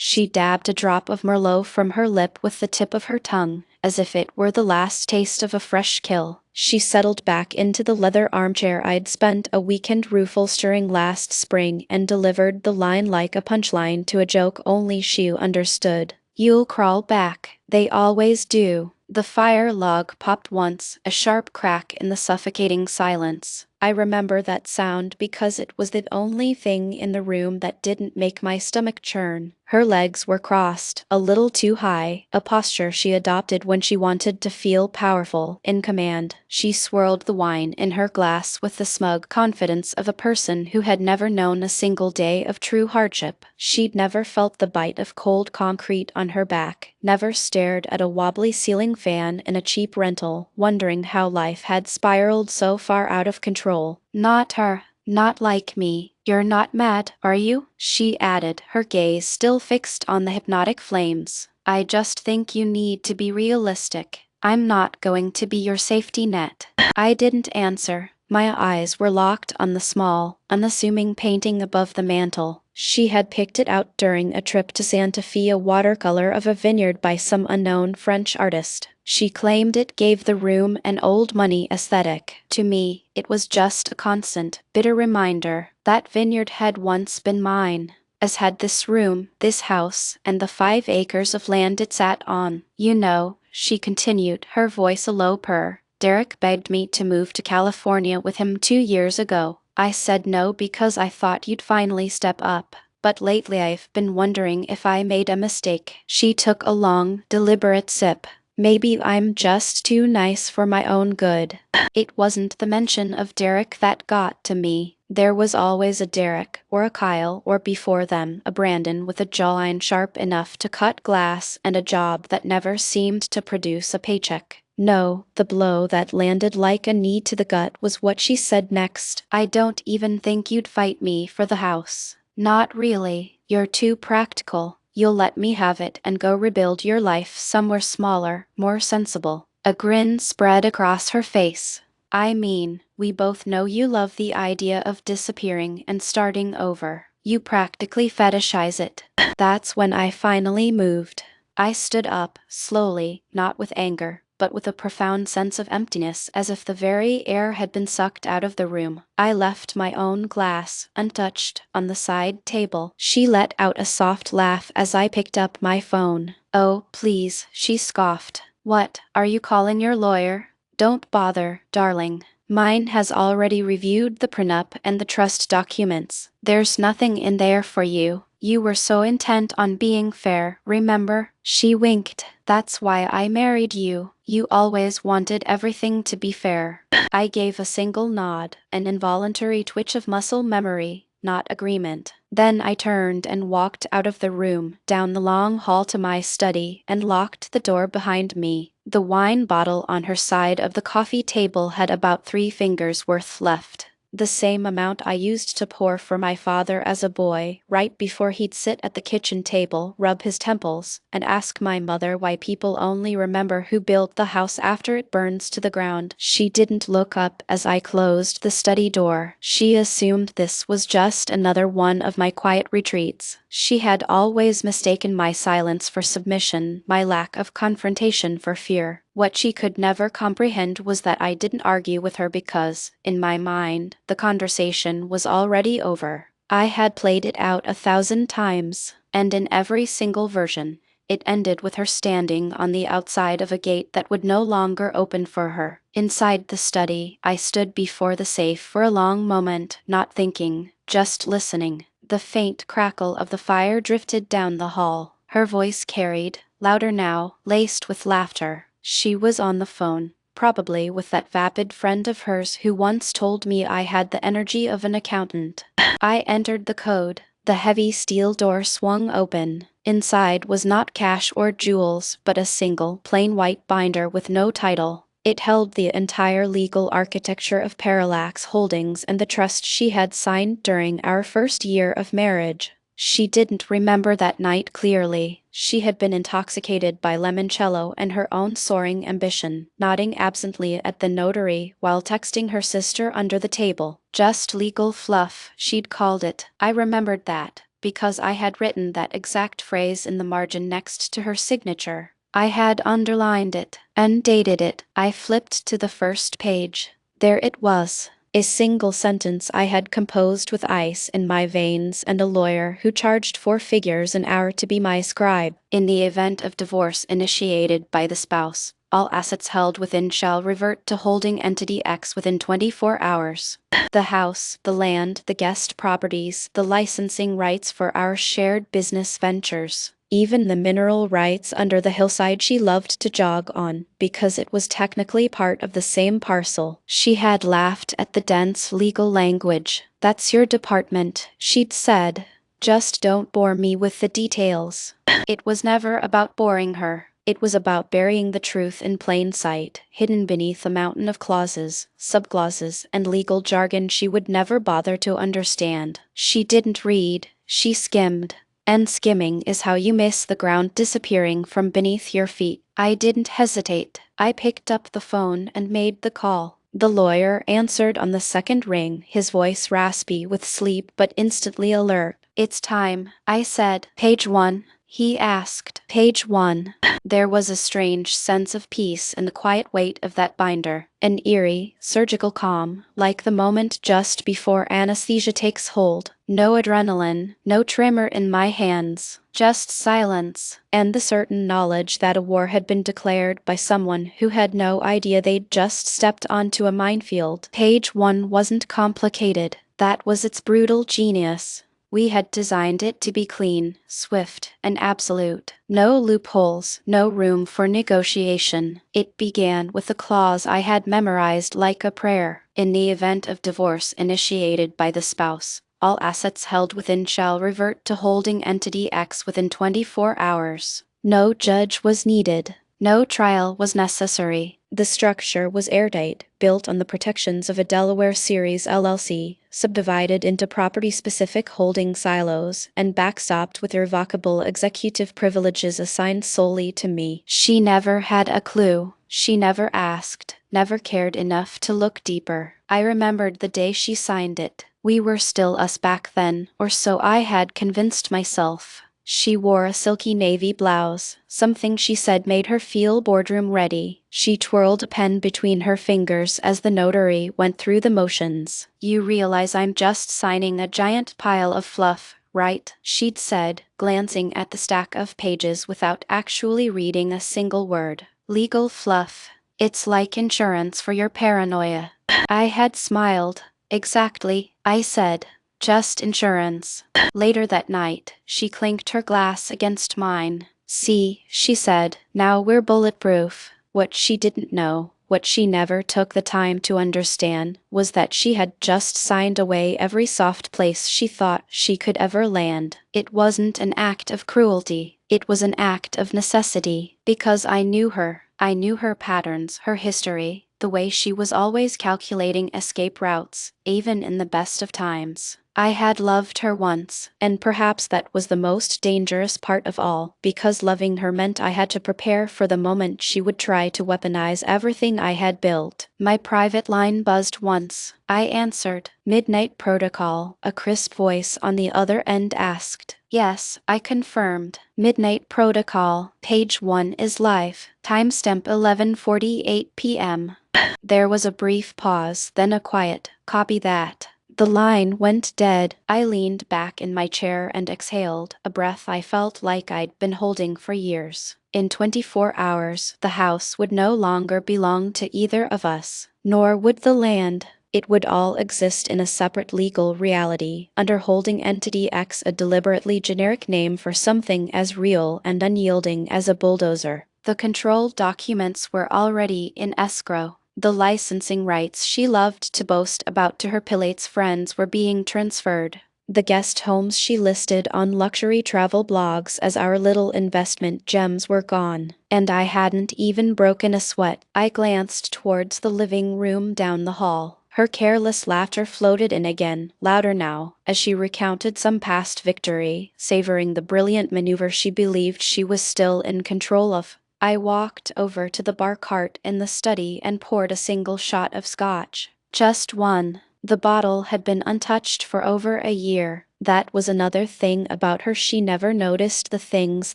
She dabbed a drop of Merlot from her lip with the tip of her tongue, as if it were the last taste of a fresh kill. She settled back into the leather armchair I'd spent a weekend ruffle-stirring last spring and delivered the line like a punchline to a joke only she understood. "You'll crawl back. They always do." The fire log popped once, a sharp crack in the suffocating silence. I remember that sound because it was the only thing in the room that didn't make my stomach churn. Her legs were crossed, a little too high, a posture she adopted when she wanted to feel powerful, in command. She swirled the wine in her glass with the smug confidence of a person who had never known a single day of true hardship. She'd never felt the bite of cold concrete on her back, never stared at a wobbly ceiling fan in a cheap rental, wondering how life had spiraled so far out of control. Not her. Not like me. "You're not mad, are you?" she added, her gaze still fixed on the hypnotic flames. "I just think you need to be realistic. I'm not going to be your safety net." I didn't answer. My eyes were locked on the small, unassuming painting above the mantel. She had picked it out during a trip to Santa Fe, a watercolor of a vineyard by some unknown French artist. She claimed it gave the room an old money aesthetic. To me, it was just a constant, bitter reminder that vineyard had once been mine, as had this room, this house, and the 5 acres of land it sat on. "You know," she continued, her voice a low purr, "Derek begged me to move to California with him 2 years ago. I said no because I thought you'd finally step up. But lately I've been wondering if I made a mistake." She took a long, deliberate sip. "Maybe I'm just too nice for my own good." It wasn't the mention of Derek that got to me. There was always a Derek, or a Kyle, or before them, a Brandon with a jawline sharp enough to cut glass and a job that never seemed to produce a paycheck. No, the blow that landed like a knee to the gut was what she said next. "I don't even think you'd fight me for the house. Not really. You're too practical. You'll let me have it and go rebuild your life somewhere smaller, more sensible." A grin spread across her face. "I mean, we both know you love the idea of disappearing and starting over. You practically fetishize it." That's when I finally moved. I stood up, slowly, not with anger, but with a profound sense of emptiness, as if the very air had been sucked out of the room. I left my own glass, untouched, on the side table. She let out a soft laugh as I picked up my phone. "Oh, please," she scoffed. "What, are you calling your lawyer?" "Don't bother, darling. Mine has already reviewed the prenup and the trust documents. There's nothing in there for you. You were so intent on being fair, remember?" She winked. "That's why I married you. You always wanted everything to be fair." I gave a single nod, an involuntary twitch of muscle memory, not agreement. Then I turned and walked out of the room, down the long hall to my study, and locked the door behind me. The wine bottle on her side of the coffee table had about 3 fingers worth left. The same amount I used to pour for my father as a boy, right before he'd sit at the kitchen table, rub his temples, and ask my mother why people only remember who built the house after it burns to the ground. She didn't look up as I closed the study door. She assumed this was just another one of my quiet retreats. She had always mistaken my silence for submission, my lack of confrontation for fear. What she could never comprehend was that I didn't argue with her because, in my mind, the conversation was already over. I had played it out 1,000 times, and in every single version, it ended with her standing on the outside of a gate that would no longer open for her. Inside the study, I stood before the safe for a long moment, not thinking, just listening. The faint crackle of the fire drifted down the hall. Her voice carried, louder now, laced with laughter. She was on the phone, probably with that vapid friend of hers who once told me I had the energy of an accountant. I entered the code. The heavy steel door swung open. Inside was not cash or jewels, but a single, plain white binder with no title. It held the entire legal architecture of Parallax Holdings and the trust she had signed during our first year of marriage. She didn't remember that night clearly. She had been intoxicated by limoncello and her own soaring ambition, nodding absently at the notary while texting her sister under the table. Just legal fluff, she'd called it. I remembered that. because I had written that exact phrase in the margin next to her signature. I had underlined it and dated it. I flipped to the first page. There it was. A single sentence I had composed with ice in my veins, and a lawyer who charged 4 figures an hour to be my scribe. In the event of divorce initiated by the spouse, all assets held within shall revert to holding entity X within 24 hours. The house, the land, the guest properties, the licensing rights for our shared business ventures. Even the mineral rights under the hillside she loved to jog on, because it was technically part of the same parcel. She had laughed at the dense legal language. "That's your department," she'd said. "Just don't bore me with the details." It was never about boring her. It was about burying the truth in plain sight, hidden beneath a mountain of clauses, subclauses, and legal jargon she would never bother to understand. She didn't read, she skimmed. And skimming is how you miss the ground disappearing from beneath your feet. I didn't hesitate. I picked up the phone and made the call. The lawyer answered on the second ring, his voice raspy with sleep but instantly alert. "It's time," I said. "Page 1?" he asked. "Page 1. There was a strange sense of peace in the quiet weight of that binder, an eerie, surgical calm, like the moment just before anesthesia takes hold. No adrenaline, no tremor in my hands, just silence, and the certain knowledge that a war had been declared by someone who had no idea they'd just stepped onto a minefield. Page 1 wasn't complicated. That was its brutal genius. We had designed it to be clean, swift, and absolute. No loopholes, no room for negotiation. It began with a clause I had memorized like a prayer. In the event of divorce initiated by the spouse, all assets held within shall revert to holding entity X within 24 hours. No judge was needed. No trial was necessary. The structure was airtight, built on the protections of a Delaware Series LLC, subdivided into property-specific holding silos, and backstopped with irrevocable executive privileges assigned solely to me. She never had a clue. She never asked, never cared enough to look deeper. I remembered the day she signed it. We were still us back then, or so I had convinced myself. She wore a silky navy blouse, something she said made her feel boardroom ready. She twirled a pen between her fingers as the notary went through the motions. "You realize I'm just signing a giant pile of fluff, right?" she'd said, glancing at the stack of pages without actually reading a single word. "Legal fluff. It's like insurance for your paranoia." I had smiled. "Exactly," I said. "Just insurance." Later that night, she clinked her glass against mine. "See," she said, "now we're bulletproof." What she didn't know, what she never took the time to understand, was that she had just signed away every soft place she thought she could ever land. It wasn't an act of cruelty. It was an act of necessity, because I knew her. I knew her patterns, her history, the way she was always calculating escape routes, even in the best of times. I had loved her once, and perhaps that was the most dangerous part of all, because loving her meant I had to prepare for the moment she would try to weaponize everything I had built. My private line buzzed once. I answered. "Midnight Protocol," a crisp voice on the other end asked. "Yes," I confirmed. "Midnight Protocol, page 1 is live. Timestamp 11:48 p.m. There was a brief pause, then a quiet, "Copy that." The line went dead. I leaned back in my chair and exhaled, a breath I felt like I'd been holding for years. In 24 hours, the house would no longer belong to either of us, nor would the land. It would all exist in a separate legal reality, under holding entity X, a deliberately generic name for something as real and unyielding as a bulldozer. The control documents were already in escrow. The licensing rights she loved to boast about to her Pilates friends were being transferred. The guest homes she listed on luxury travel blogs as our little investment gems were gone. And I hadn't even broken a sweat. I glanced towards the living room down the hall. Her careless laughter floated in again, louder now, as she recounted some past victory, savoring the brilliant maneuver she believed she was still in control of. I walked over to the bar cart in the study and poured a single shot of scotch. Just one. The bottle had been untouched for over a year. That was another thing about her, she never noticed the things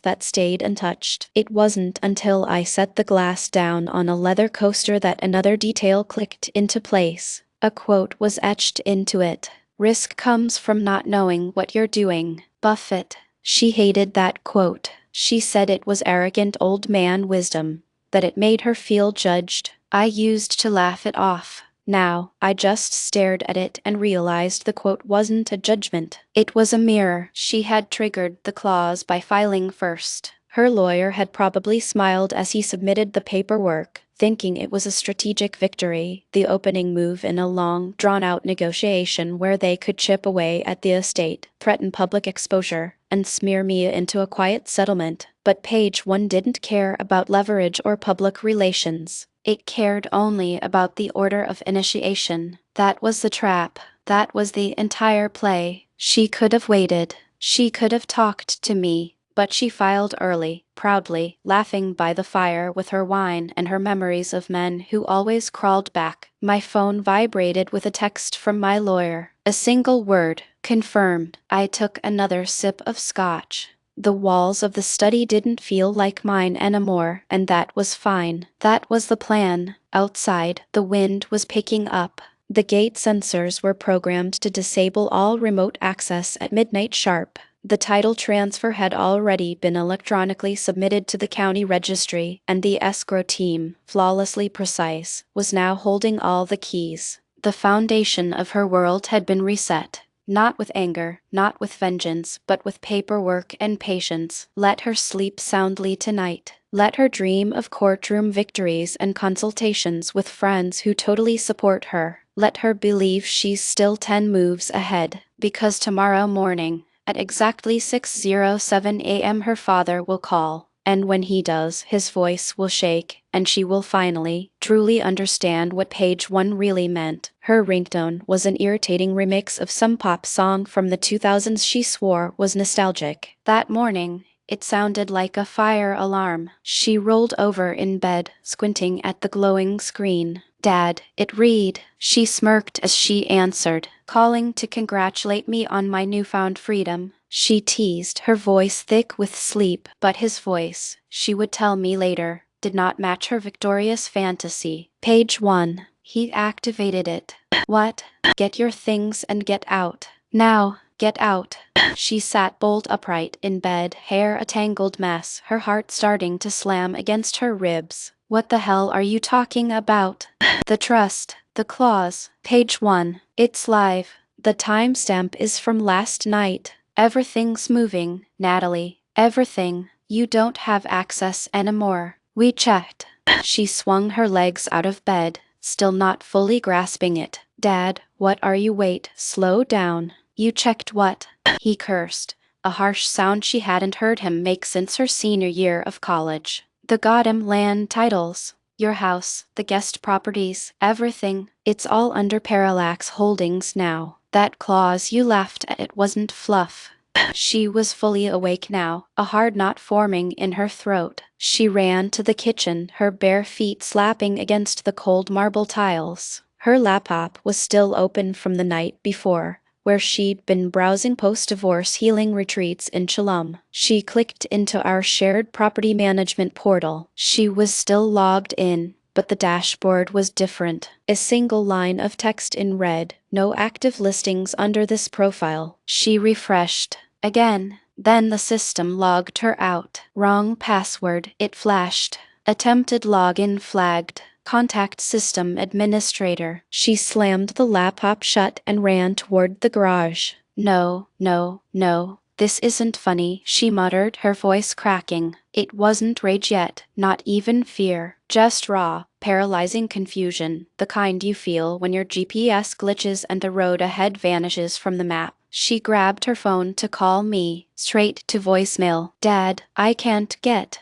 that stayed untouched. It wasn't until I set the glass down on a leather coaster that another detail clicked into place. A quote was etched into it. "Risk comes from not knowing what you're doing." Buffett. She hated that quote. She said it was arrogant old man wisdom, that it made her feel judged. I used to laugh it off. Now, I just stared at it and realized the quote wasn't a judgment. It was a mirror. She had triggered the clause by filing first. Her lawyer had probably smiled as he submitted the paperwork, thinking it was a strategic victory, the opening move in a long, drawn-out negotiation where they could chip away at the estate, threaten public exposure, and smear me into a quiet settlement. But page one didn't care about leverage or public relations. It cared only about the order of initiation. That was the trap. That was the entire play. She could have waited. She could have talked to me. But she filed early, proudly, laughing by the fire with her wine and her memories of men who always crawled back. My phone vibrated with a text from my lawyer. A single word. Confirmed. I took another sip of scotch. The walls of the study didn't feel like mine anymore, and that was fine. That was the plan. Outside, the wind was picking up. The gate sensors were programmed to disable all remote access at midnight sharp. The title transfer had already been electronically submitted to the county registry, and the escrow team, flawlessly precise, was now holding all the keys. The foundation of her world had been reset. Not with anger, not with vengeance, but with paperwork and patience. Let her sleep soundly tonight. Let her dream of courtroom victories and consultations with friends who totally support her. Let her believe she's still 10 moves ahead, because tomorrow morning, at exactly 6:07 a.m. her father will call, and when he does, his voice will shake, and she will finally, truly understand what page one really meant. Her ringtone was an irritating remix of some pop song from the 2000s she swore was nostalgic. That morning, it sounded like a fire alarm. She rolled over in bed, squinting at the glowing screen. "Dad, it read." She smirked as she answered, "Calling to congratulate me on my newfound freedom." She teased, her voice thick with sleep, but his voice, she would tell me later, did not match her victorious fantasy. Page 1. He activated it. "What? Get your things and get out. Now, get out." She sat bolt upright in bed, hair a tangled mess, her heart starting to slam against her ribs. "What the hell are you talking about?" "The trust, the clause, page 1. It's live. The timestamp is from last night. Everything's moving, Natalie. Everything. You don't have access anymore. We checked." She swung her legs out of bed, still not fully grasping it. "Dad, what are you? Wait, slow down. You checked what?" He cursed, a harsh sound she hadn't heard him make since her senior year of college. "The goddamn land titles. Your house, the guest properties, everything. It's all under Parallax Holdings now. That clause you laughed at, it wasn't fluff." She was fully awake now, a hard knot forming in her throat. She ran to the kitchen, her bare feet slapping against the cold marble tiles. Her laptop was still open from the night before, where she'd been browsing post-divorce healing retreats in Chelum. She clicked into our shared property management portal. She was still logged in, but the dashboard was different. A single line of text in red, "No active listings under this profile." She refreshed. Again. Then the system logged her out. "Wrong password," it flashed. "Attempted login flagged. Contact system administrator." She slammed the laptop shut and ran toward the garage. "No, no, no. This isn't funny," she muttered, her voice cracking. It wasn't rage yet, not even fear. Just raw, paralyzing confusion, the kind you feel when your GPS glitches and the road ahead vanishes from the map. She grabbed her phone to call me, straight to voicemail. "Dad, I can't get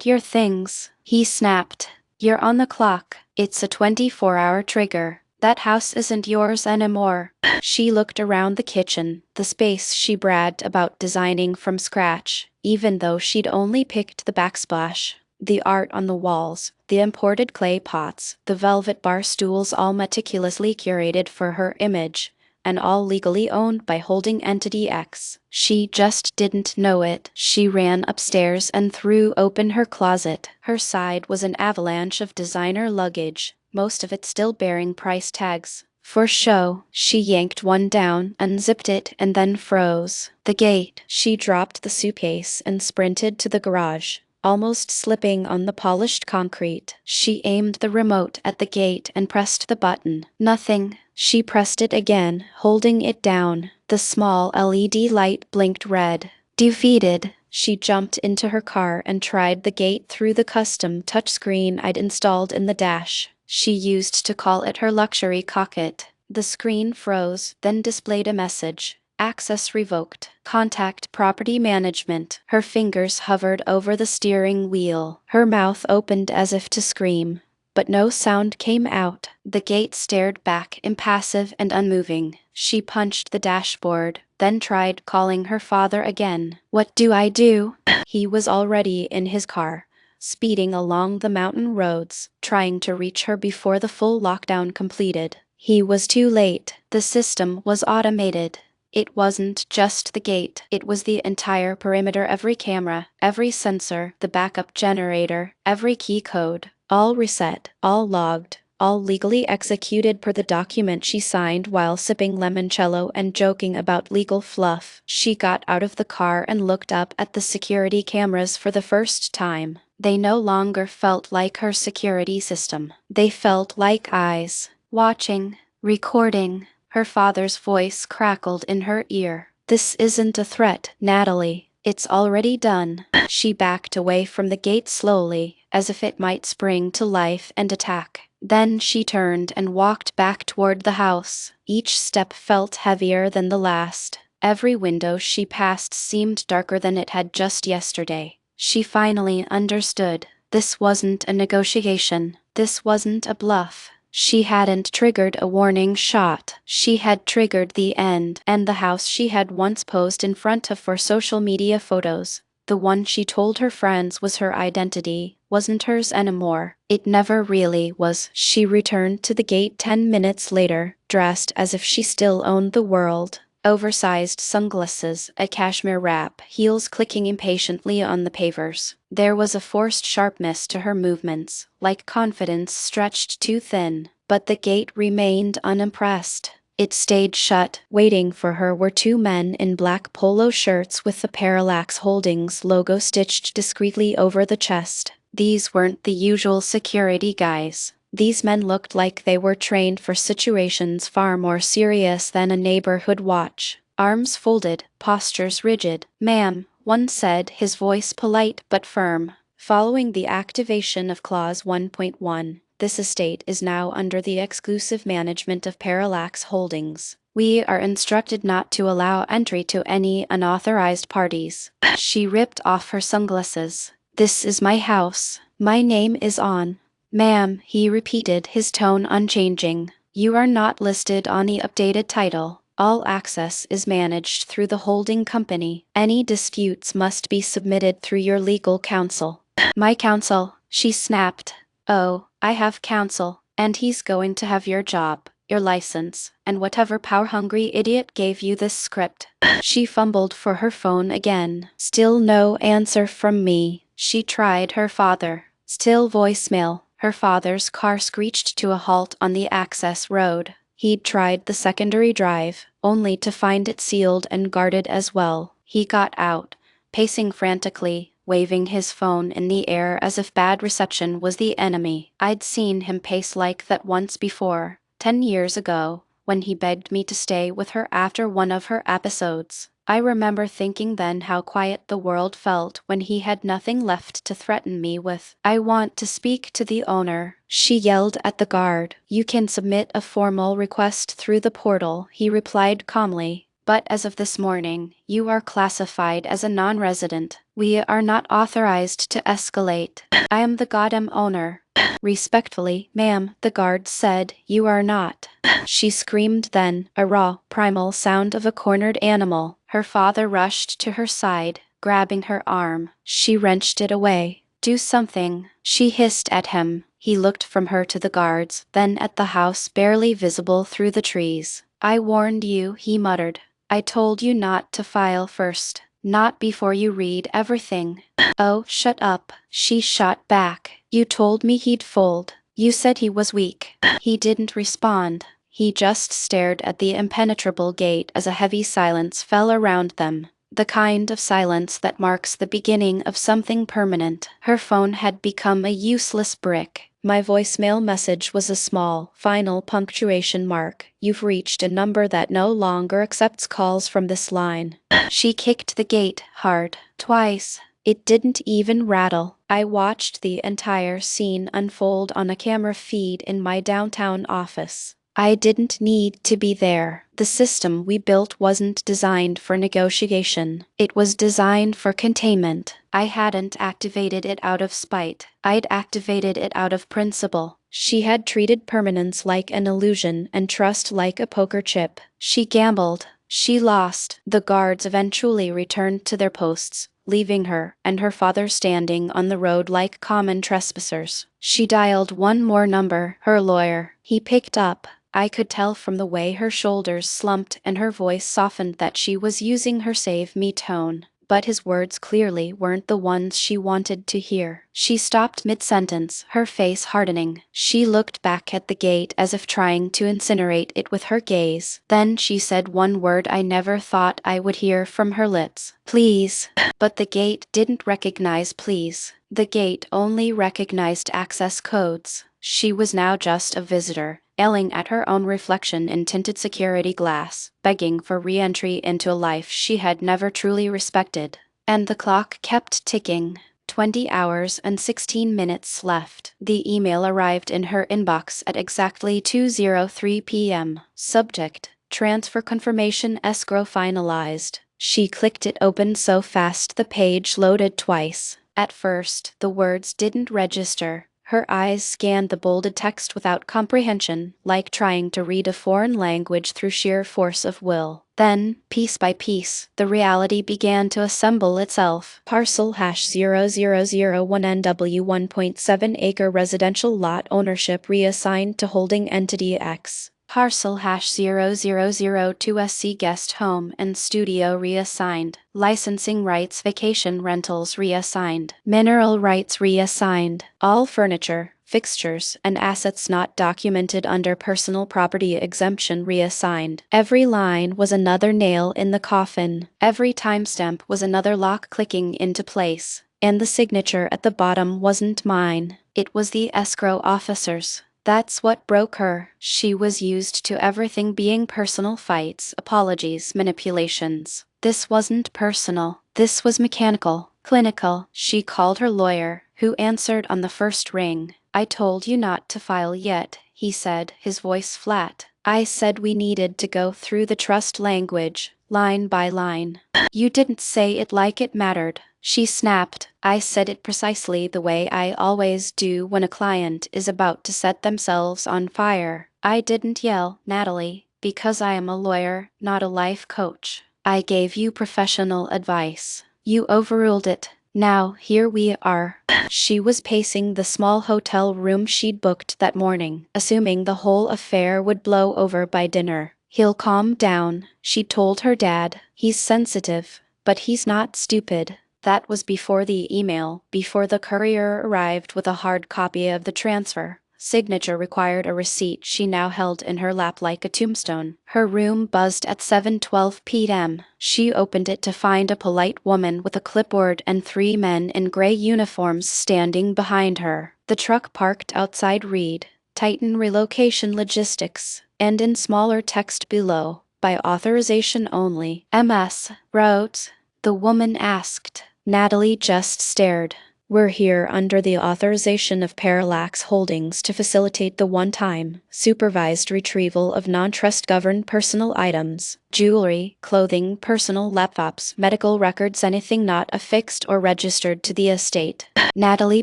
your things," he snapped. "You're on the clock. It's a 24-hour trigger. That house isn't yours anymore." She looked around the kitchen, the space she bragged about designing from scratch, even though she'd only picked the backsplash. The art on the walls, the imported clay pots, the velvet bar stools all meticulously curated for her image, and all legally owned by holding entity X. She just didn't know it. She ran upstairs and threw open her closet. Her side was an avalanche of designer luggage, most of it still bearing price tags. For show, she yanked one down, unzipped it, and then froze. The gate. She dropped the suitcase and sprinted to the garage. Almost slipping on the polished concrete, she aimed the remote at the gate and pressed the button. Nothing. She pressed it again, holding it down. The small LED light blinked red. Defeated. She jumped into her car and tried the gate through the custom touchscreen I'd installed in the dash. She used to call it her luxury cockpit. The screen froze, then displayed a message. Access revoked. Contact property management. Her fingers hovered over the steering wheel. Her mouth opened as if to scream, but no sound came out. The gate stared back, impassive and unmoving. She punched the dashboard, then tried calling her father again. What do I do? He was already in his car, speeding along the mountain roads, trying to reach her before the full lockdown completed. He was too late. The system was automated. It wasn't just the gate, it was the entire perimeter, every camera, every sensor, the backup generator, every key code, all reset, all logged, all legally executed per the document she signed while sipping limoncello and joking about legal fluff. She got out of the car and looked up at the security cameras for the first time. They no longer felt like her security system. They felt like eyes, watching, recording. Her father's voice crackled in her ear. This isn't a threat, Natalie. It's already done. She backed away from the gate slowly, as if it might spring to life and attack. Then she turned and walked back toward the house. Each step felt heavier than the last. Every window she passed seemed darker than it had just yesterday. She finally understood. This wasn't a negotiation. This wasn't a bluff. She hadn't triggered a warning shot. She had triggered the end, and the house she had once posed in front of for social media photos, the one she told her friends was her identity, wasn't hers anymore. It never really was. She returned to the gate 10 minutes later, dressed as if she still owned the world. Oversized sunglasses, a cashmere wrap, heels clicking impatiently on the pavers. There was a forced sharpness to her movements, like confidence stretched too thin. But the gate remained unimpressed. It stayed shut. Waiting for her were two men in black polo shirts with the Parallax Holdings logo stitched discreetly over the chest. These weren't the usual security guys. These men looked like they were trained for situations far more serious than a neighborhood watch. Arms folded, postures rigid. "Ma'am," one said, his voice polite but firm. "Following the activation of Clause 1.1, this estate is now under the exclusive management of Parallax Holdings. We are instructed not to allow entry to any unauthorized parties." She ripped off her sunglasses. "This is my house. My name is on." "Ma'am," he repeated, his tone unchanging. "You are not listed on the updated title. All access is managed through the holding company. Any disputes must be submitted through your legal counsel." "My counsel," she snapped. "Oh, I have counsel, and he's going to have your job, your license, and whatever power-hungry idiot gave you this script." She fumbled for her phone again. Still no answer from me. She tried her father. Still voicemail. Her father's car screeched to a halt on the access road. He'd tried the secondary drive, only to find it sealed and guarded as well. He got out, pacing frantically, waving his phone in the air as if bad reception was the enemy. I'd seen him pace like that once before, 10 years ago, when he begged me to stay with her after one of her episodes. I remember thinking then how quiet the world felt when he had nothing left to threaten me with. "I want to speak to the owner," she yelled at the guard. "You can submit a formal request through the portal," he replied calmly. "But as of this morning, you are classified as a non-resident. We are not authorized to escalate. I am the goddamn owner." "Respectfully, ma'am," the guard said, "you are not." She screamed then, a raw, primal sound of a cornered animal. Her father rushed to her side, grabbing her arm. She wrenched it away. "Do something," she hissed at him. He looked from her to the guards, then at the house barely visible through the trees. I warned you, he muttered. I told you not to file first. Not before you read everything. Oh, shut up, she shot back. You told me he'd fold. You said he was weak. He didn't respond. He just stared at the impenetrable gate as a heavy silence fell around them. The kind of silence that marks the beginning of something permanent. Her phone had become a useless brick. My voicemail message was a small, final punctuation mark. You've reached a number that no longer accepts calls from this line. She kicked the gate hard, twice. It didn't even rattle. I watched the entire scene unfold on a camera feed in my downtown office. I didn't need to be there. The system we built wasn't designed for negotiation. It was designed for containment. I hadn't activated it out of spite. I'd activated it out of principle. She had treated permanence like an illusion and trust like a poker chip. She gambled. She lost. The guards eventually returned to their posts, leaving her and her father standing on the road like common trespassers. She dialed one more number, her lawyer. He picked up. I could tell from the way her shoulders slumped and her voice softened that she was using her save me tone. But his words clearly weren't the ones she wanted to hear. She stopped mid-sentence, her face hardening. She looked back at the gate as if trying to incinerate it with her gaze. Then she said one word I never thought I would hear from her lips. Please. But the gate didn't recognize please. The gate only recognized access codes. She was now just a visitor, yelling at her own reflection in tinted security glass, begging for re-entry into a life she had never truly respected. And the clock kept ticking. 20 hours and 16 minutes left. The email arrived in her inbox at exactly 2:03 p.m. Subject: Transfer confirmation escrow finalized. She clicked it open so fast the page loaded twice. At first, the words didn't register. Her eyes scanned the bolded text without comprehension, like trying to read a foreign language through sheer force of will. Then, piece by piece, the reality began to assemble itself. Parcel #0001NW 1.7-acre residential lot ownership reassigned to holding entity X. Parcel #0002SC guest home and studio reassigned. Licensing rights vacation rentals reassigned. Mineral rights reassigned. All furniture, fixtures, and assets not documented under personal property exemption reassigned. Every line was another nail in the coffin. Every timestamp was another lock clicking into place. And the signature at the bottom wasn't mine. It was the escrow officer's. That's what broke her. She was used to everything being personal: fights, apologies, manipulations. This wasn't personal. This was mechanical, clinical. She called her lawyer, who answered on the first ring. I told you not to file yet, he said, his voice flat. I said we needed to go through the trust language, line by line. You didn't say it like it mattered. She snapped. I said it precisely the way I always do when a client is about to set themselves on fire. I didn't yell, Natalie, because I am a lawyer, not a life coach. I gave you professional advice. You overruled it. Now, here we are. She was pacing the small hotel room she'd booked that morning, assuming the whole affair would blow over by dinner. He'll calm down, she told her dad. He's sensitive, but he's not stupid. That was before the email, before the courier arrived with a hard copy of the transfer. Signature required a receipt she now held in her lap like a tombstone. Her room buzzed at 7:12 p.m. She opened it to find a polite woman with a clipboard and 3 men in gray uniforms standing behind her. The truck parked outside read, Titan Relocation Logistics, and in smaller text below, by authorization only, MS, wrote. The woman asked. Natalie just stared. We're here under the authorization of Parallax Holdings to facilitate the one-time, supervised retrieval of non-trust governed personal items, jewelry, clothing, personal laptops, medical records, anything not affixed or registered to the estate. Natalie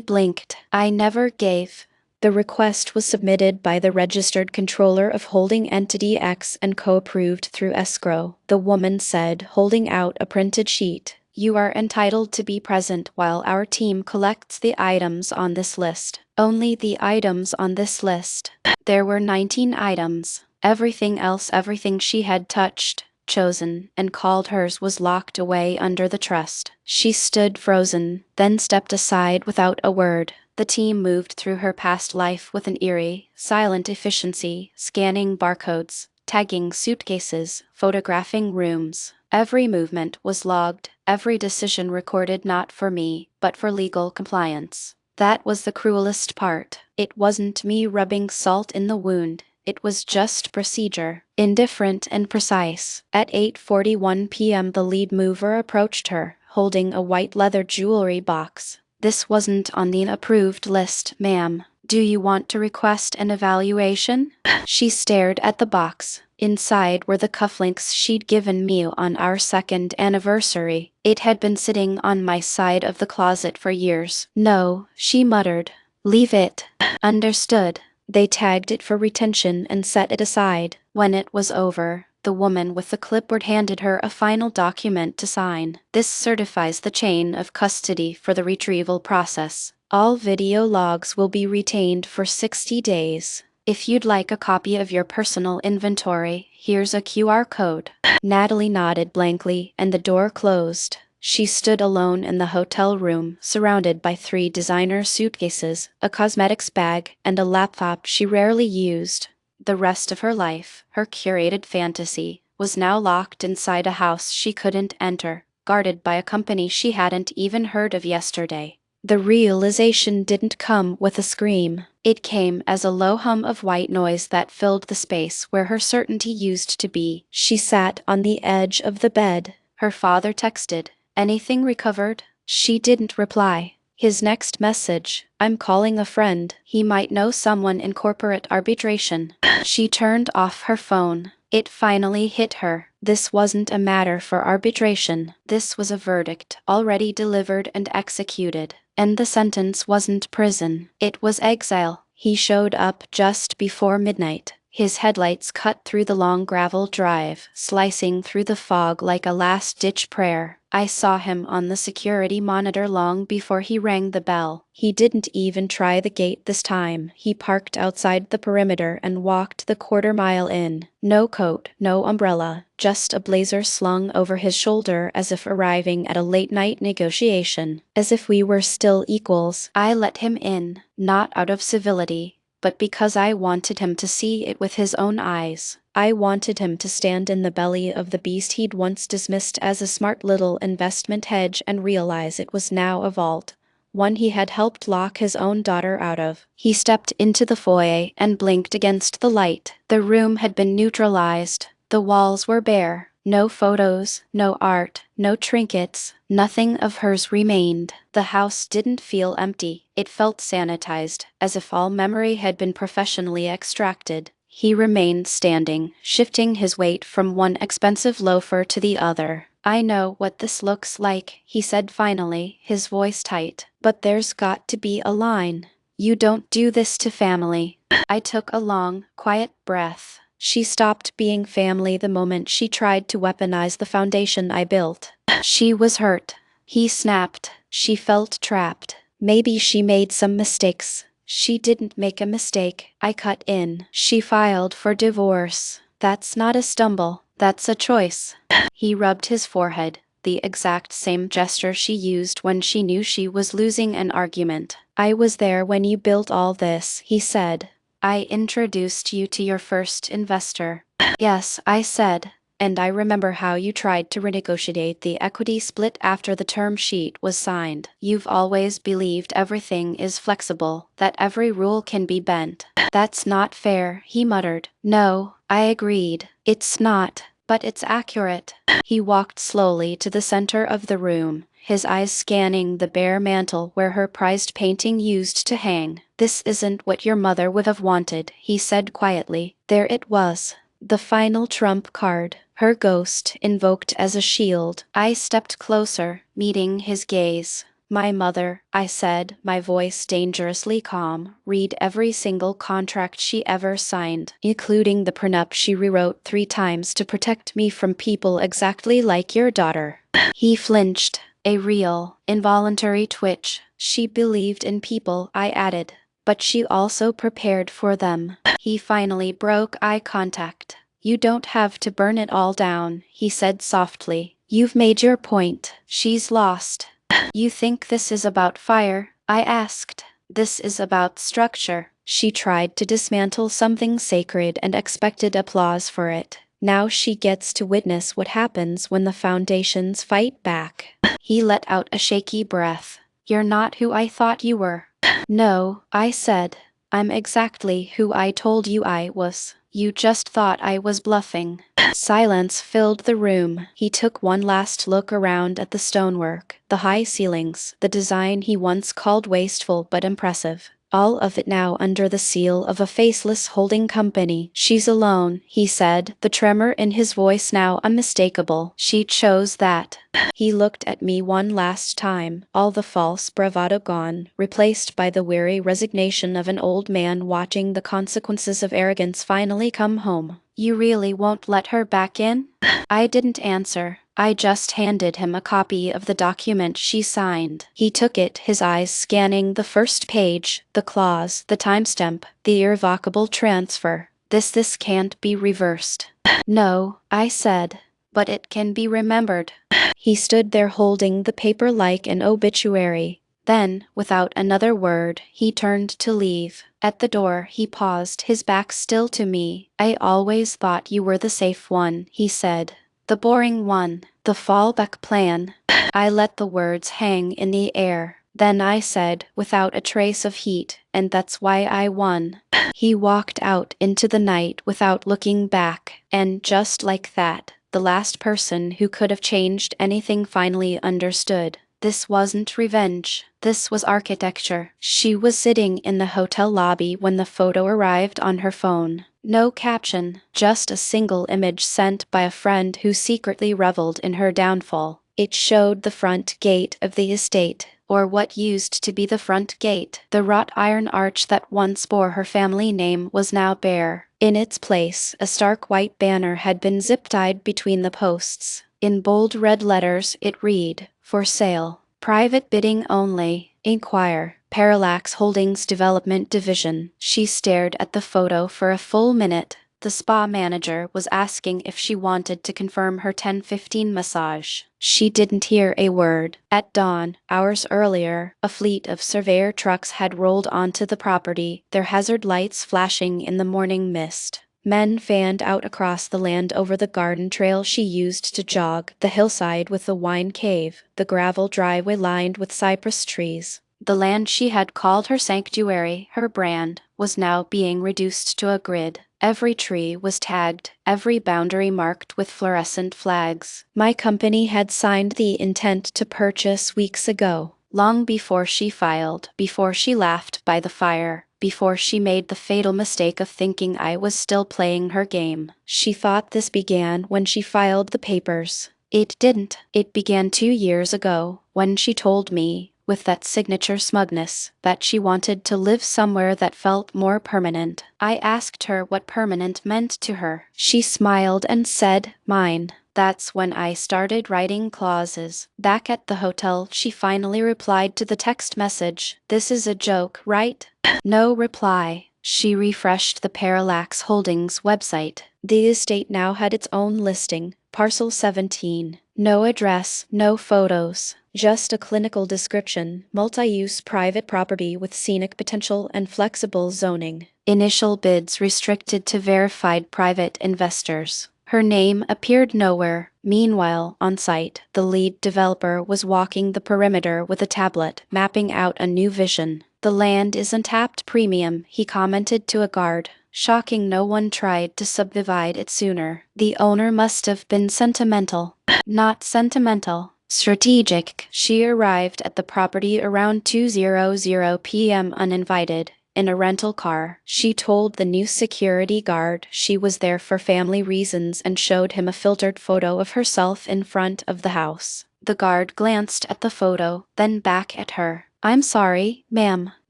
blinked. I never gave. The request was submitted by the registered controller of holding entity X and co-approved through escrow, the woman said, holding out a printed sheet. You are entitled to be present while our team collects the items on this list. Only the items on this list. There were 19 items. Everything else, everything she had touched, chosen, and called hers was locked away under the trust. She stood frozen, then stepped aside without a word. The team moved through her past life with an eerie, silent efficiency, scanning barcodes, tagging suitcases, photographing rooms. Every movement was logged, every decision recorded, not for me, but for legal compliance. That was the cruelest part. It wasn't me rubbing salt in the wound. It was just procedure, indifferent and precise. At 8:41 p.m. the lead mover approached her, holding a white leather jewelry box. "This wasn't on the approved list, ma'am. Do you want to request an evaluation?" She stared at the box. Inside were the cufflinks she'd given me on our second anniversary. It had been sitting on my side of the closet for years. "No," she muttered. "Leave it." "Understood." They tagged it for retention and set it aside. When it was over, the woman with the clipboard handed her a final document to sign. "This certifies the chain of custody for the retrieval process. All video logs will be retained for 60 days. If you'd like a copy of your personal inventory, here's a QR code." Natalie nodded blankly, and the door closed. She stood alone in the hotel room, surrounded by 3 designer suitcases, a cosmetics bag, and a laptop she rarely used. The rest of her life, her curated fantasy, was now locked inside a house she couldn't enter, guarded by a company she hadn't even heard of yesterday. The realization didn't come with a scream. It came as a low hum of white noise that filled the space where her certainty used to be. She sat on the edge of the bed. Her father texted, "Anything recovered?" She didn't reply. His next message, "I'm calling a friend. He might know someone in corporate arbitration." She turned off her phone. It finally hit her. This wasn't a matter for arbitration. This was a verdict, already delivered and executed. And the sentence wasn't prison. It was exile. He showed up just before midnight. His headlights cut through the long gravel drive, slicing through the fog like a last-ditch prayer. I saw him on the security monitor long before he rang the bell. He didn't even try the gate this time. He parked outside the perimeter and walked the quarter-mile in. No coat, no umbrella, just a blazer slung over his shoulder, as if arriving at a late-night negotiation. As if we were still equals. I let him in, not out of civility, but because I wanted him to see it with his own eyes. I wanted him to stand in the belly of the beast he'd once dismissed as a smart little investment hedge and realize it was now a vault, one he had helped lock his own daughter out of. He stepped into the foyer and blinked against the light. The room had been neutralized. The walls were bare. No photos, no art, no trinkets, nothing of hers remained. The house didn't feel empty. It felt sanitized, as if all memory had been professionally extracted. He remained standing, shifting his weight from one expensive loafer to the other. "I know what this looks like," he said finally, his voice tight. "But there's got to be a line. You don't do this to family." I took a long, quiet breath. She stopped being family the moment she tried to weaponize the foundation I built. She was hurt. He snapped. She felt trapped. Maybe she made some mistakes. She didn't make a mistake. I cut in. She filed for divorce. That's not a stumble. That's a choice. He rubbed his forehead, the exact same gesture she used when she knew she was losing an argument. "I was there when you built all this," he said. "I introduced you to your first investor." "Yes," I said. "And I remember how you tried to renegotiate the equity split after the term sheet was signed. You've always believed everything is flexible, that every rule can be bent." "That's not fair," he muttered. "No," I agreed. "It's not, but it's accurate." He walked slowly to the center of the room, his eyes scanning the bare mantel where her prized painting used to hang. "This isn't what your mother would have wanted," he said quietly. There it was. The final trump card, her ghost invoked as a shield. I stepped closer, meeting his gaze. "My mother," I said, my voice dangerously calm, "read every single contract she ever signed, including the prenup she rewrote 3 times to protect me from people exactly like your daughter." He flinched, a real, involuntary twitch. "She believed in people," I added. but she also prepared for them. He finally broke eye contact. "You don't have to burn it all down," he said softly. "You've made your point. She's lost." "You think this is about fire?" I asked. "This is about structure." She tried to dismantle something sacred and expected applause for it. Now she gets to witness what happens when the foundations fight back. He let out a shaky breath. "You're not who I thought you were." "No," I said. "I'm exactly who I told you I was. You just thought I was bluffing." Silence filled the room. He took one last look around at the stonework, the high ceilings, the design he once called wasteful but impressive. All of it now under the seal of a faceless holding company. "She's alone," he said, the tremor in his voice now unmistakable. "She chose that." He looked at me one last time, all the false bravado gone, replaced by the weary resignation of an old man watching the consequences of arrogance finally come home. "You really won't let her back in?" I didn't answer. I just handed him a copy of the document she signed. He took it, his eyes scanning the first page, the clause, the timestamp, the irrevocable transfer. This can't be reversed." "No," I said, "but it can be remembered." He stood there holding the paper like an obituary. Then, without another word, he turned to leave. At the door, he paused, his back still to me. "I always thought you were the safe one," he said. "The boring one. The fallback plan." I let the words hang in the air. Then I said, without a trace of heat, "And that's why I won." He walked out into the night without looking back, and just like that, the last person who could have changed anything finally understood. This wasn't revenge. This was architecture. She was sitting in the hotel lobby when the photo arrived on her phone. No caption, just a single image sent by a friend who secretly reveled in her downfall. It showed the front gate of the estate, or what used to be the front gate. The wrought iron arch that once bore her family name was now bare. In its place, a stark white banner had been zip-tied between the posts. In bold red letters, it read, "For sale. Private bidding only. Inquire. Parallax Holdings Development Division." She stared at the photo for a full minute. The spa manager was asking if she wanted to confirm her 10:15 massage. She didn't hear a word. At dawn, hours earlier, a fleet of surveyor trucks had rolled onto the property, their hazard lights flashing in the morning mist. Men fanned out across the land over the garden trail she used to jog, the hillside with the wine cave, the gravel driveway lined with cypress trees. The land she had called her sanctuary, her brand, was now being reduced to a grid. Every tree was tagged, every boundary marked with fluorescent flags. My company had signed the intent to purchase weeks ago, long before she filed, before she laughed by the fire, before she made the fatal mistake of thinking I was still playing her game. She thought this began when she filed the papers. It didn't. It began 2 years ago, when she told me, with that signature smugness, that she wanted to live somewhere that felt more permanent. I asked her what permanent meant to her. She smiled and said, "Mine." That's when I started writing clauses. Back at the hotel, she finally replied to the text message. "This is a joke, right?" No reply. She refreshed the Parallax Holdings website. The estate now had its own listing, Parcel 17. No address, no photos, just a clinical description, multi-use private property with scenic potential and flexible zoning. Initial bids restricted to verified private investors. Her name appeared nowhere. Meanwhile, on site, the lead developer was walking the perimeter with a tablet, mapping out a new vision. "The land is untapped premium," he commented to a guard. "Shocking no one tried to subdivide it sooner. The owner must have been sentimental." Not sentimental. Strategic. She arrived at the property around 2:00 p.m. uninvited. In a rental car, she told the new security guard she was there for family reasons and showed him a filtered photo of herself in front of the house. The guard glanced at the photo, then back at her. "I'm sorry, ma'am.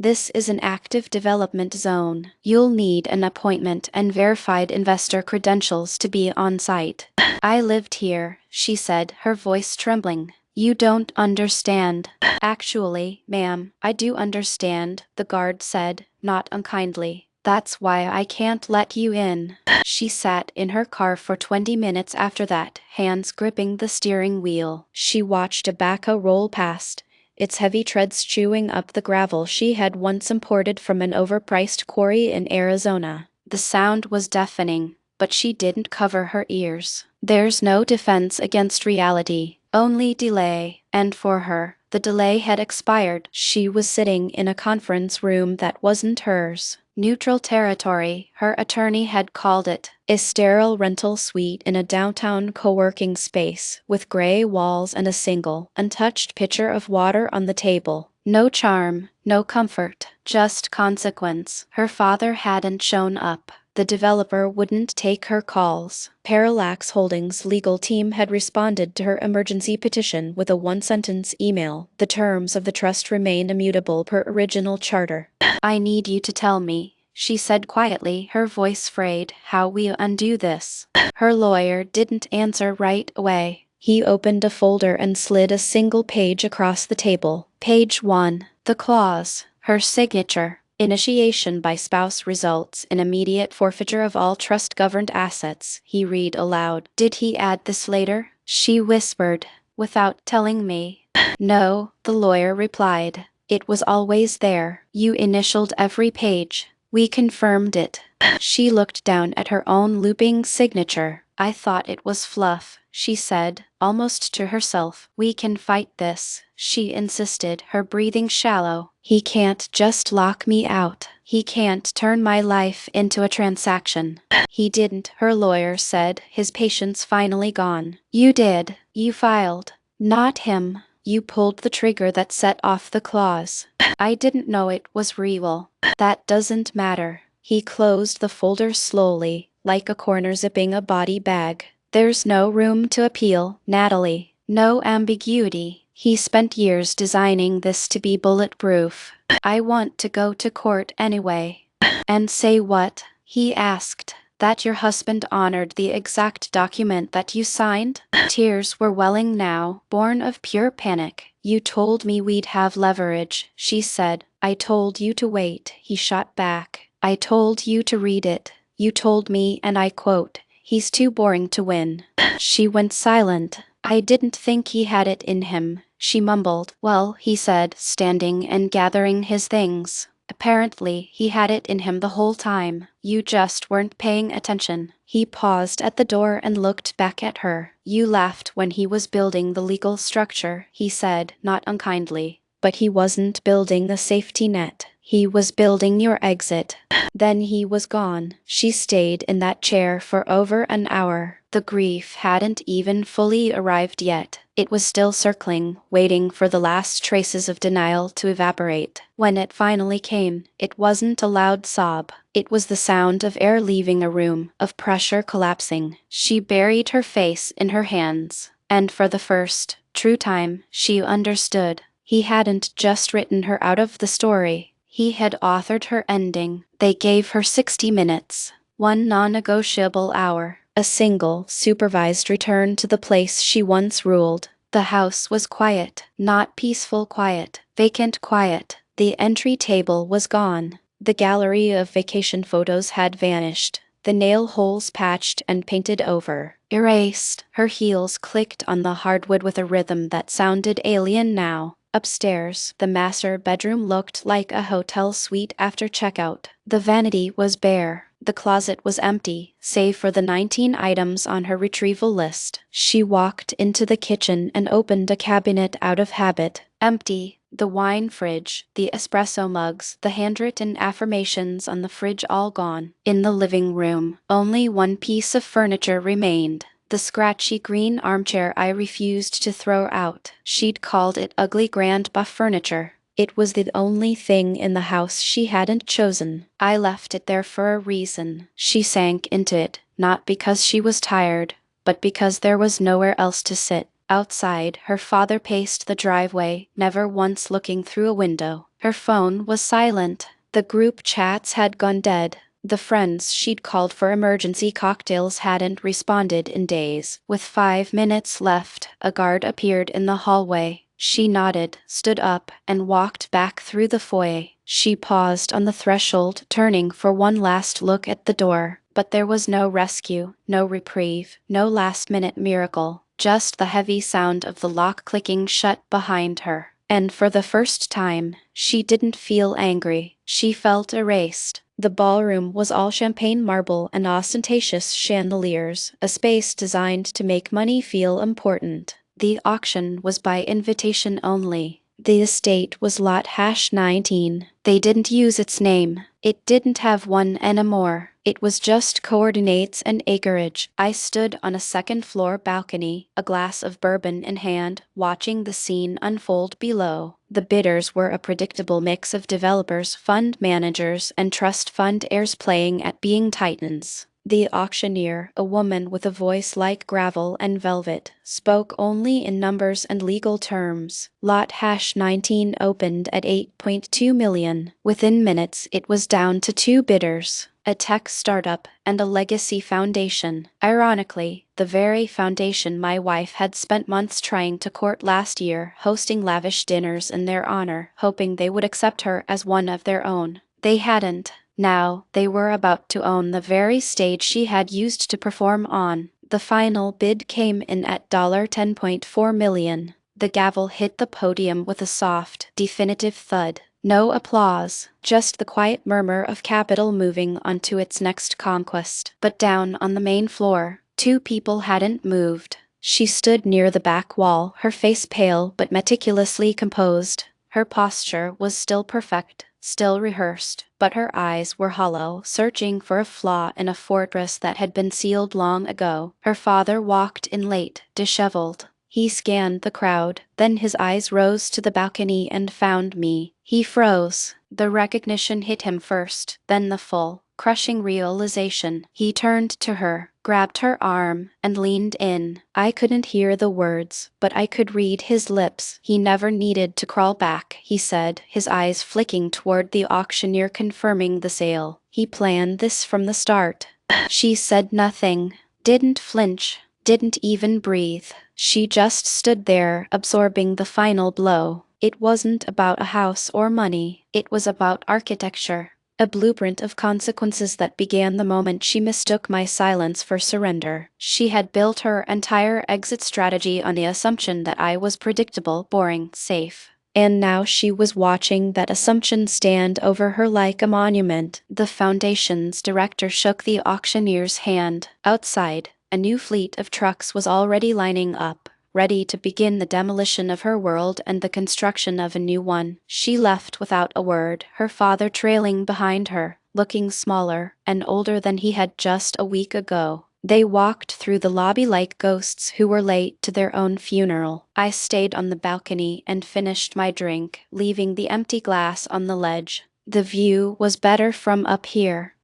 This is an active development zone. You'll need an appointment and verified investor credentials to be on site." "I lived here," she said, her voice trembling. You don't understand. Actually, ma'am, I do understand, the guard said, not unkindly. That's why I can't let you in. She sat in her car for 20 minutes after that, hands gripping the steering wheel. She watched a backhoe roll past, its heavy treads chewing up the gravel she had once imported from an overpriced quarry in Arizona. The sound was deafening, but she didn't cover her ears. There's no defense against reality, only delay, and for her, the delay had expired. She was sitting in a conference room that wasn't hers. Neutral territory, her attorney had called it, a sterile rental suite in a downtown co-working space, with gray walls and a single, untouched pitcher of water on the table. No charm, no comfort, just consequence. Her father hadn't shown up. The developer wouldn't take her calls. Parallax Holdings' legal team had responded to her emergency petition with a one-sentence email. The terms of the trust remain immutable per original charter. I need you to tell me, she said quietly, her voice frayed, how we undo this. Her lawyer didn't answer right away. He opened a folder and slid a single page across the table. Page 1. The clause. Her signature. Initiation by spouse results in immediate forfeiture of all trust-governed assets, he read aloud. Did he add this later? She whispered, without telling me. No, the lawyer replied. It was always there. You initialed every page. We confirmed it. She looked down at her own looping signature. I thought it was fluff, she said, almost to herself. We can fight this, she insisted, her breathing shallow. He can't just lock me out. He can't turn my life into a transaction. He didn't, her lawyer said, his patience finally gone. You did. You filed. Not him. You pulled the trigger that set off the clause. I didn't know it was real. That doesn't matter. He closed the folder slowly, like a corner zipping a body bag. There's no room to appeal, Natalie. No ambiguity. He spent years designing this to be bulletproof. I want to go to court anyway. And say what? He asked. That your husband honored the exact document that you signed? Tears were welling now, born of pure panic. You told me we'd have leverage, she said. I told you to wait, he shot back. I told you to read it. You told me, and I quote, he's too boring to win. She went silent. I didn't think he had it in him, she mumbled. Well, he said, standing and gathering his things. Apparently, he had it in him the whole time. You just weren't paying attention. He paused at the door and looked back at her. You laughed when he was building the legal structure, he said, not unkindly. But he wasn't building the safety net. He was building your exit. Then he was gone. She stayed in that chair for over an hour. The grief hadn't even fully arrived yet. It was still circling, waiting for the last traces of denial to evaporate. When it finally came, it wasn't a loud sob. It was the sound of air leaving a room, of pressure collapsing. She buried her face in her hands. And for the first, true time, she understood. He hadn't just written her out of the story. He had authored her ending. They gave her 60 minutes. One non-negotiable hour. A single, supervised return to the place she once ruled. The house was quiet. Not peaceful quiet. Vacant quiet. The entry table was gone. The gallery of vacation photos had vanished. The nail holes patched and painted over. Erased. Her heels clicked on the hardwood with a rhythm that sounded alien now. Upstairs, the master bedroom looked like a hotel suite after checkout. The vanity was bare. The closet was empty, save for the 19 items on her retrieval list. She walked into the kitchen and opened a cabinet out of habit. Empty. The wine fridge, the espresso mugs, the handwritten affirmations on the fridge all gone. In the living room, only one piece of furniture remained. The scratchy green armchair I refused to throw out. She'd called it ugly grandpa furniture. It was the only thing in the house she hadn't chosen. I left it there for a reason. She sank into it, not because she was tired, but because there was nowhere else to sit. Outside, her father paced the driveway, never once looking through a window. Her phone was silent. The group chats had gone dead. The friends she'd called for emergency cocktails hadn't responded in days. With 5 minutes left, a guard appeared in the hallway. She nodded, stood up, and walked back through the foyer. She paused on the threshold, turning for one last look at the door. But there was no rescue, no reprieve, no last-minute miracle. Just the heavy sound of the lock clicking shut behind her. And for the first time, she didn't feel angry. She felt erased. The ballroom was all champagne marble and ostentatious chandeliers, a space designed to make money feel important. The auction was by invitation only. The estate was lot #19. They didn't use its name. It didn't have one anymore. It was just coordinates and acreage. I stood on a second-floor balcony, a glass of bourbon in hand, watching the scene unfold below. The bidders were a predictable mix of developers, fund managers, and trust fund heirs playing at being titans. The auctioneer, a woman with a voice like gravel and velvet, spoke only in numbers and legal terms. Lot #19 opened at 8.2 million. Within minutes, it was down to 2 bidders. A tech startup and a legacy foundation. Ironically, the very foundation my wife had spent months trying to court last year, hosting lavish dinners in their honor, hoping they would accept her as one of their own. They hadn't. Now, they were about to own the very stage she had used to perform on. The final bid came in at $10.4 million. The gavel hit the podium with a soft, definitive thud. No applause, just the quiet murmur of capital moving on to its next conquest. But down on the main floor, 2 people hadn't moved. She stood near the back wall, her face pale but meticulously composed. Her posture was still perfect, still rehearsed, but her eyes were hollow, searching for a flaw in a fortress that had been sealed long ago. Her father walked in late, disheveled. He scanned the crowd, then his eyes rose to the balcony and found me. He froze. The recognition hit him first, then the full, crushing realization. He turned to her, grabbed her arm, and leaned in. I couldn't hear the words, but I could read his lips. He never needed to crawl back, he said, his eyes flicking toward the auctioneer confirming the sale. He planned this from the start. She said nothing, didn't flinch, didn't even breathe. She just stood there, absorbing the final blow. It wasn't about a house or money, it was about architecture. A blueprint of consequences that began the moment she mistook my silence for surrender. She had built her entire exit strategy on the assumption that I was predictable, boring, safe. And now she was watching that assumption stand over her like a monument. The foundation's director shook the auctioneer's hand. Outside, a new fleet of trucks was already lining up, ready to begin the demolition of her world and the construction of a new one. She left without a word, her father trailing behind her, looking smaller and older than he had just a week ago. They walked through the lobby like ghosts who were late to their own funeral. I stayed on the balcony and finished my drink, leaving the empty glass on the ledge. The view was better from up here.